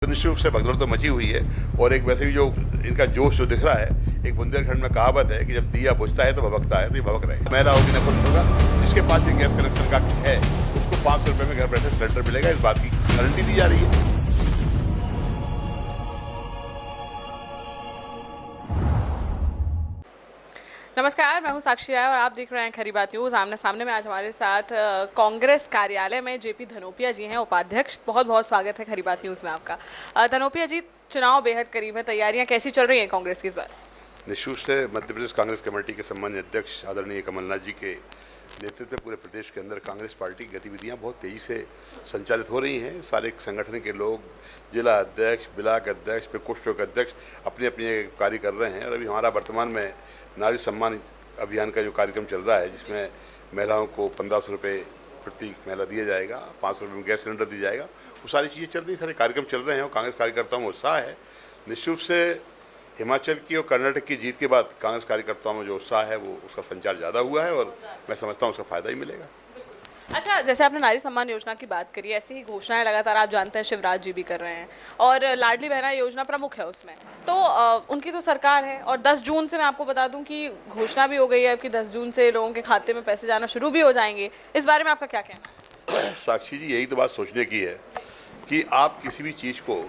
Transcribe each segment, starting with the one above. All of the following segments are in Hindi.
तो निश्चित रूप से भगदड़ तो मची हुई है और एक वैसे भी जो इनका जोश जो दिख रहा है, एक बुंदेलखंड में कहावत है कि जब दिया बुझता है तो भभकता है, तो ये भभक रहे। महिला होगी न पुरुष होगा, जिसके पास भी गैस कनेक्शन का है उसको 500 रुपये में घर बैठे सिलेंडर मिलेगा, इस बात की गारंटी दी जा रही है। नमस्कार, मैं हूं साक्षी राय और आप देख रहे हैं खरी बात न्यूज़। आमने सामने में आज हमारे साथ कांग्रेस कार्यालय में जेपी धनोपिया जी हैं, उपाध्यक्ष। बहुत बहुत स्वागत है खरी बात न्यूज़ में आपका। धनोपिया जी, चुनाव बेहद करीब है, तैयारियां कैसी चल रही हैं कांग्रेस की इस बार? निश्चित रूप से मध्य प्रदेश कांग्रेस कमेटी के सम्मानीय अध्यक्ष आदरणीय कमलनाथ जी के नेतृत्व में पूरे प्रदेश के अंदर कांग्रेस पार्टी की गतिविधियां बहुत तेज़ी से संचालित हो रही हैं। सारे संगठन के लोग, जिला अध्यक्ष, ब्लॉक अध्यक्ष, प्रकोष्ठों के अध्यक्ष अपने अपने कार्य कर रहे हैं। और अभी हमारा वर्तमान में नारी सम्मान अभियान का जो कार्यक्रम चल रहा है, जिसमें महिलाओं को 1500 रुपये प्रति महिला दिया जाएगा, 500 रुपये में गैस सिलेंडर दिया जाएगा, वो सारी चीज़ें चल रही, सारे कार्यक्रम चल रहे हैं और कांग्रेस कार्यकर्ताओं में उत्साह है। निश्चित रूप से हिमाचल की और कर्नाटक की जीत के बाद कांग्रेस कार्यकर्ताओं में जो उत्साह है वो उसका संचार ज़्यादा हुआ है और मैं समझता हूँ उसका फ़ायदा ही मिलेगा। अच्छा, जैसे आपने नारी सम्मान योजना की बात करी, ऐसी ही घोषणाएं लगातार आप जानते हैं शिवराज जी भी कर रहे हैं और लाडली बहना योजना प्रमुख है उसमें। तो उनकी तो सरकार है और 10 जून से मैं आपको बता दूं कि घोषणा भी हो गई है कि 10 जून से लोगों के खाते में पैसे जाना शुरू भी हो जाएंगे। इस बारे में आपका क्या कहना है? साक्षी जी, यही तो बात सोचने की है कि आप किसी भी चीज़ को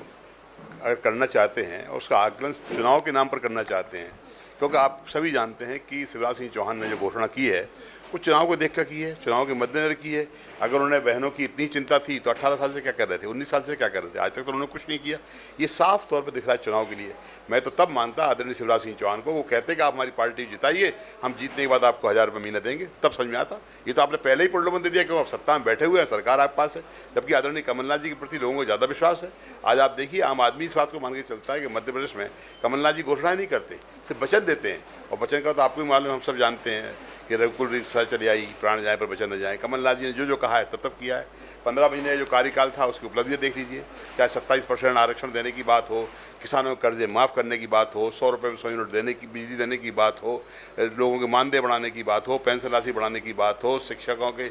अगर करना चाहते हैं और उसका आकलन चुनाव के नाम पर करना चाहते हैं, क्योंकि आप सभी जानते हैं कि शिवराज सिंह चौहान ने जो घोषणा की है वो चुनाव को देख कर की है, चुनाव के मद्देनजर की है। अगर उन्हें बहनों की इतनी चिंता थी तो 18 साल से क्या कर रहे थे, 19 साल से क्या कर रहे थे? आज तक तो उन्होंने कुछ नहीं किया। ये साफ तौर पर दिख रहा है चुनाव के लिए। मैं तो तब मानता आदरणीय शिवराज सिंह चौहान को, वो कहते कि आप हमारी पार्टी जिताइए, हम जीतने के बाद आपको 1000 रुपये महीना देंगे, तब समझ में आता। ये तो आपने पहले ही प्रलोभन दे दिया क्योंकि आप सत्ता में बैठे हुए हैं, सरकार आपके पास है, जबकि आदरणीय कमलनाथ जी के प्रति लोगों को ज़्यादा विश्वास है। आज आप देखिए, आम आदमी इस बात को मान के चलता है कि मध्य प्रदेश में कमलनाथ जी घोषणाएं नहीं करते, सिर्फ वचन देते हैं। और वचन का तो आपको भी मालूम, हम सब जानते हैं कि रघुकुल रिक्शा चली आई, प्राण जाए पर वचन न जाए। कमलनाथ जी ने जो कहा है तब किया है। 15 महीने जो कार्यकाल था उसकी उपलब्धियां देख लीजिए, चाहे 27% आरक्षण देने की बात हो, किसानों के कर्जे माफ़ करने की बात हो, 100 रुपये में 100 यूनिट देने की, बिजली देने की बात हो, लोगों के मानदेय बढ़ाने की बात हो, पेंशन राशि बढ़ाने की बात हो, शिक्षकों के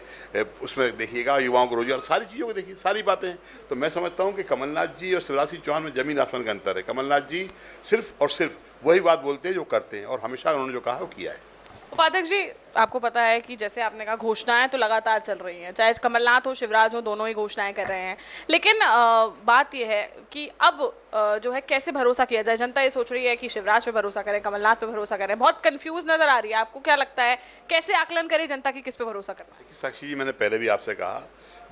उसमें देखिएगा, युवाओं को रोजगार, सारी चीज़ों को देखिए, सारी बातें हैं। तो मैं समझता हूँ कि कमलनाथ जी और शिवराज सिंह चौहान में जमीन आसमान का अंतर है। कमलनाथ जी सिर्फ और सिर्फ वही बात बोलते हैं जो करते हैं और हमेशा उन्होंने जो कहा वो किया है। उपाध्यक्ष जी, आपको पता है कि जैसे आपने कहा घोषणाएं तो लगातार चल रही हैं, चाहे कमलनाथ हो, शिवराज हो, दोनों ही घोषणाएं कर रहे हैं। लेकिन बात यह है कि अब जो है कैसे भरोसा किया जाए? जनता ये सोच रही है कि शिवराज पे भरोसा करें, कमलनाथ पे भरोसा करें, बहुत कंफ्यूज नजर आ रही है। आपको क्या लगता है, कैसे आकलन करें जनता की किस पे भरोसा करना है? साक्षी जी, मैंने पहले भी आपसे कहा,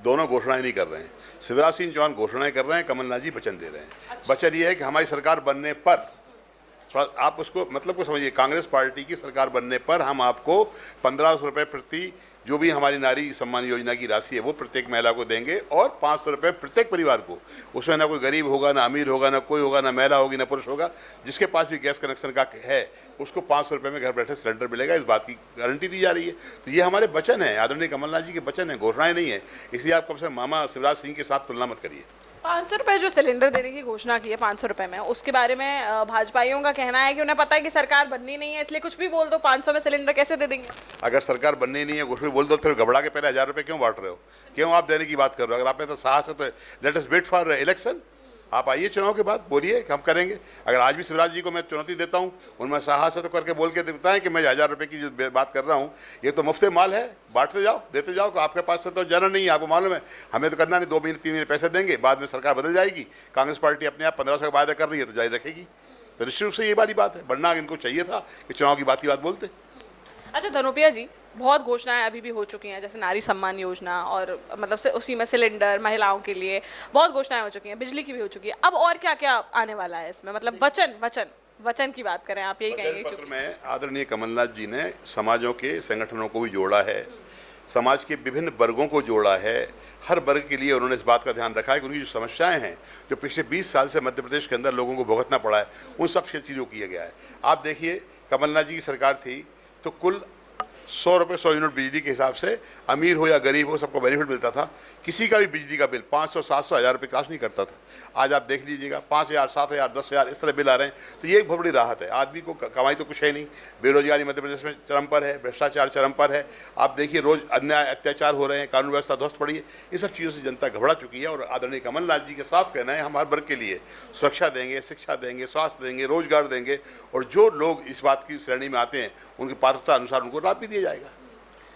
दोनों घोषणाएं नहीं कर रहे हैं। शिवराज सिंह चौहान घोषणाएं कर रहे हैं, कमलनाथ जी वचन दे रहे हैं। अच्छा। वचन ये है कि हमारी सरकार बनने पर, थोड़ा आप उसको मतलब को समझिए, कांग्रेस पार्टी की सरकार बनने पर हम आपको 1500 रुपये प्रति, जो भी हमारी नारी सम्मान योजना की राशि है वो प्रत्येक महिला को देंगे और 500 रुपये प्रत्येक परिवार को। उसमें ना कोई गरीब होगा, ना अमीर होगा, ना कोई होगा, ना महिला होगी, ना पुरुष होगा, जिसके पास भी गैस कनेक्शन का है उसको 500 रुपये में घर बैठे सिलेंडर मिलेगा, इस बात की गारंटी दी जा रही है। तो ये हमारे वचन है, आदरणीय कमलनाथ जी के वचन है, घोषणाएं नहीं है। इसलिए आप कम से मामा शिवराज सिंह के साथ तुलना मत करिए। 500 रुपये जो सिलेंडर देने की घोषणा की है 500 रुपये में, उसके बारे में भाजपाइयों का कहना है कि उन्हें पता है कि सरकार बननी नहीं है, इसलिए कुछ भी बोल दो, 500 में सिलेंडर कैसे दे देंगे? अगर सरकार बननी नहीं है, कुछ भी बोल दो, फिर घबरा के पहले 1000 रुपये क्यों बांट रहे हो? क्यों आप देने की बात कर रहे हो? अगर आप में तो साहस है तो let us wait for election. आप आइए चुनाव के बाद, बोलिए हम करेंगे। अगर आज भी शिवराज जी को मैं चुनौती देता हूँ, उनमें साहस है तो करके बोल के बताएं कि मैं 1000 रुपये की जो बात कर रहा हूँ ये तो मुफ्त माल है, बांटते जाओ, देते जाओ। आपके पास से तो जाना नहीं है, आपको मालूम है, हमें तो करना नहीं। 2 महीने 3 महीने पैसे देंगे, बाद में सरकार बदल जाएगी, कांग्रेस पार्टी अपने आप 1500 का वायदा कर रही है तो जारी रखेगी। तो निश्चित रूप से ये वाली बात है, बढ़ना इनको चाहिए था कि चुनाव की बात बोलते। अच्छा धनोपिया जी, बहुत घोषणाएं अभी भी हो चुकी हैं, जैसे नारी सम्मान योजना और मतलब से उसी में सिलेंडर महिलाओं के लिए बहुत घोषणाएं हो चुकी हैं, बिजली की भी हो चुकी है। अब और क्या क्या आने वाला है इसमें? मतलब वचन वचन वचन की बात करें, आप यही कहेंगे? पत्र में आदरणीय कमलनाथ जी ने समाजों के संगठनों को भी जोड़ा है, समाज के विभिन्न वर्गों को जोड़ा है। हर वर्ग के लिए उन्होंने इस बात का ध्यान रखा है कि उनकी जो समस्याएं हैं, जो पिछले 20 साल से मध्य प्रदेश के अंदर लोगों को भुगतना पड़ा है, उन सब चीज़ों किया गया है। आप देखिए, कमलनाथ जी की सरकार थी तो कुल 100 रुपये 100 यूनिट बिजली के हिसाब से अमीर हो या गरीब हो सबको बेनिफिट मिलता था। किसी का भी बिजली का बिल 500, 700, 1000 रुपये क्रॉस नहीं करता था। आज आप देख लीजिएगा 5000, 7000, 10,000 इस तरह बिल आ रहे हैं। तो ये एक बहुत बड़ी राहत है। आदमी को कमाई तो कुछ है नहीं, बेरोजगारी मध्य प्रदेश में चरम पर है, भ्रष्टाचार चरम पर है। आप देखिए रोज अन्याय अत्याचार हो रहे हैं, कानून व्यवस्था ध्वस्त पड़ी है। इन सब चीज़ों से जनता घबरा चुकी है और आदरणीय कमलनाथ जी के साफ कहना है हम हर वर्ग के लिए सुरक्षा देंगे, शिक्षा देंगे, स्वास्थ्य देंगे, रोजगार देंगे और जो लोग इस बात की श्रेणी में आते हैं उनकी पात्रता अनुसार उनको लाभ भी दिया जाएगा।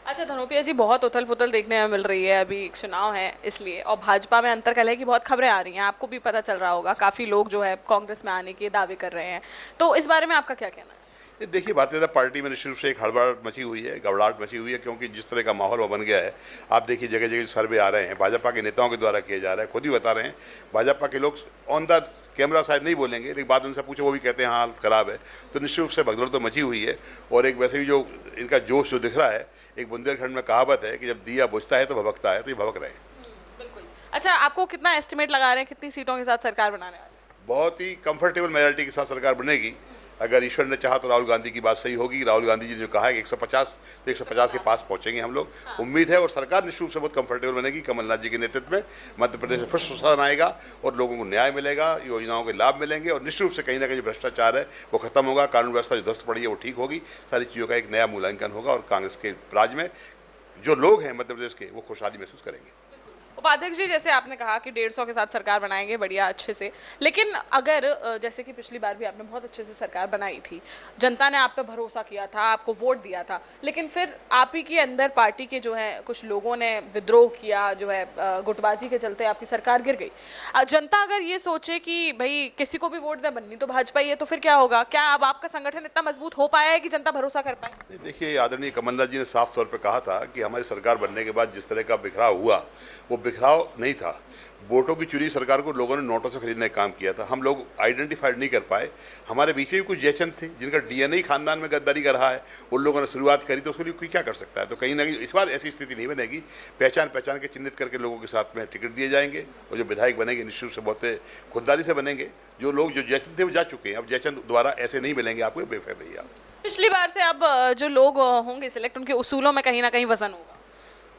अच्छा धनोपिया जी, बहुत उथल पुथल देखने में मिल रही है, अभी चुनाव है इसलिए, और भाजपा में अंतर कलह की बहुत खबरें आ रही हैं, आपको भी पता चल रहा होगा, काफ़ी लोग जो है कांग्रेस में आने के दावे कर रहे हैं, तो इस बारे में आपका क्या कहना है? ये देखिए भारतीय जनता पार्टी में निश्चित रूप से एक हड़बड़ाहट मची हुई है, घबराहट मची हुई है, क्योंकि जिस तरह का माहौल बन गया है। आप देखिए जगह जगह सर्वे आ रहे हैं, भाजपा के नेताओं के द्वारा किए जा रहे हैं, खुद ही बता रहे हैं। भाजपा के लोग ऑन द कैमरा शायद नहीं बोलेंगे, लेकिन बाद में उनसे पूछो वो भी कहते हैं हाँ हालत ख़राब है। तो निश्चित रूप से भगदड़ तो मची हुई है और एक वैसे भी जो इनका जोश जो दिख रहा है, एक बुंदेलखंड में कहावत है कि जब दिया बुझता है तो भभकता है, तो ये भभक रहे हैं। बिल्कुल। अच्छा, आपको कितना एस्टिमेट लगा रहे हैं, कितनी सीटों के साथ सरकार बनाने वाले हैं? बहुत ही कंफर्टेबल मेजॉरिटी के साथ सरकार बनेगी। अगर ईश्वर ने चाहा तो राहुल गांधी की बात सही होगी। राहुल गांधी जी ने जो कहा है कि 150 तो 150 के पास पहुंचेंगे हम लोग, उम्मीद है। और सरकार निश्चित रूप से बहुत कंफर्टेबल बनेगी। कमलनाथ जी के नेतृत्व में मध्य प्रदेश में फिर सुशासन आएगा और लोगों को न्याय मिलेगा, योजनाओं के लाभ मिलेंगे और निश्चित रूप से कहीं ना कहीं भ्रष्टाचार है वो खत्म होगा, कानून व्यवस्था जो ध्वस्त पड़ी है वो ठीक होगी, सारी चीज़ों का एक नया मूल्यांकन होगा और कांग्रेस के राज में जो लोग हैं मध्य प्रदेश के वो खुशहाली महसूस करेंगे। उपाध्यक्ष जी, जैसे आपने कहा कि 150 के साथ सरकार बनाएंगे बढ़िया अच्छे से, लेकिन अगर जैसे कि पिछली बार भी आपने बहुत अच्छे से सरकार बनाई थी, जनता ने आप पे भरोसा किया था, आपको वोट दिया था, लेकिन फिर आप ही के अंदर पार्टी के जो है कुछ लोगों ने विद्रोह किया, जो है गुटबाजी के चलते आपकी सरकार गिर गई। जनता अगर ये सोचे कि भाई किसी को भी वोट दे, बननी तो भाजपा ही है, तो फिर क्या होगा? क्या अब आपका संगठन इतना मजबूत हो पाया है कि जनता भरोसा कर पाए? देखिए आदरणीय कमलनाथ जी ने साफ तौर पर कहा था कि हमारी सरकार बनने के बाद जिस तरह का बिखराव हुआ वो बिखराव नहीं था। वोटों की चुरी सरकार को लोगों ने नोटों से खरीदने का काम किया था। हम लोग आइडेंटिफाइड नहीं कर पाए। हमारे बीच में भी कुछ जयचंद थे जिनका डीएनए खानदान में गद्दारी का रहा है, उन लोगों ने शुरुआत करी, तो उसके लिए कोई क्या कर सकता है? तो कहीं ना कहीं इस बार ऐसी स्थिति नहीं बनेगी। पहचान के चिन्हित करके लोगों के साथ में टिकट दिए जाएंगे और जो विधायक बनेंगे निश्चित रूप से बहुत खुददारी से बनेंगे। जो लोग जो जयचंद थे वो जा चुके हैं, अब जयचंद दोबारा ऐसे नहीं मिलेंगे आपको, बेफिक्र रहिए आप। पिछली बार से अब जो लोग होंगे सिलेक्ट, उनके उसूलों में कहीं ना कहीं वजन होगा,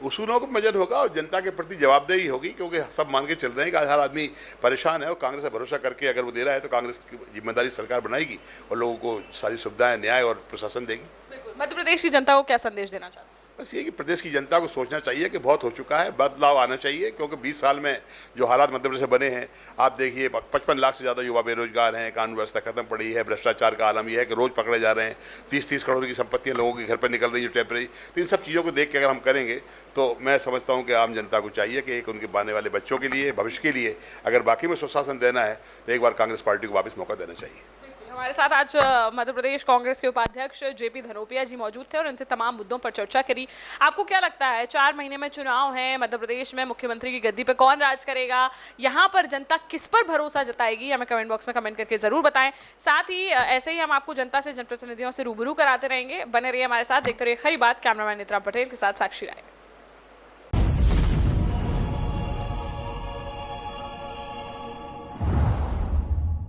उसूलों को वजन होगा और जनता के प्रति जवाबदेही होगी, क्योंकि सब मान के चल रहे हैं कि हर आदमी परेशान है और कांग्रेस से भरोसा करके अगर वो दे रहा है तो कांग्रेस की जिम्मेदारी सरकार बनाएगी और लोगों को सारी सुविधाएं, न्याय और प्रशासन देगी। मध्य प्रदेश की जनता को क्या संदेश देना चाहते हैं? बस ये कि प्रदेश की जनता को सोचना चाहिए कि बहुत हो चुका है, बदलाव आना चाहिए, क्योंकि 20 साल में जो हालात मध्य प्रदेश में बने हैं, आप देखिए 55 लाख से ज़्यादा युवा बेरोजगार हैं, कानून व्यवस्था खत्म पड़ी है, भ्रष्टाचार का आलम यह है कि रोज़ पकड़े जा रहे हैं, 30-30 करोड़ की संपत्तियां लोगों के घर पर निकल रही है टेम्परेरी। तो इन सब चीज़ों को देख के अगर हम करेंगे तो मैं समझता हूँ कि आम जनता को चाहिए कि एक उनके आने वाले बच्चों के लिए, भविष्य के लिए अगर बाकी में सुशासन देना है तो एक बार कांग्रेस पार्टी को वापस मौका देना चाहिए। हमारे साथ आज मध्य प्रदेश कांग्रेस के उपाध्यक्ष जेपी धनोपिया जी मौजूद थे और उनसे तमाम मुद्दों पर चर्चा करी। आपको क्या लगता है, 4 महीने में चुनाव है, मध्य प्रदेश में मुख्यमंत्री की गद्दी पे कौन राज करेगा? यहाँ पर जनता किस पर भरोसा जताएगी? हमें कमेंट बॉक्स में कमेंट करके जरूर बताएं। साथ ही ऐसे ही हम आपको जनता से, जनप्रतिनिधियों से रूबरू कराते रहेंगे। बने रहिए हमारे साथ, देखते रहिए खरी बात। कैमरामैन नितराम पटेल के साथ साक्षी राय।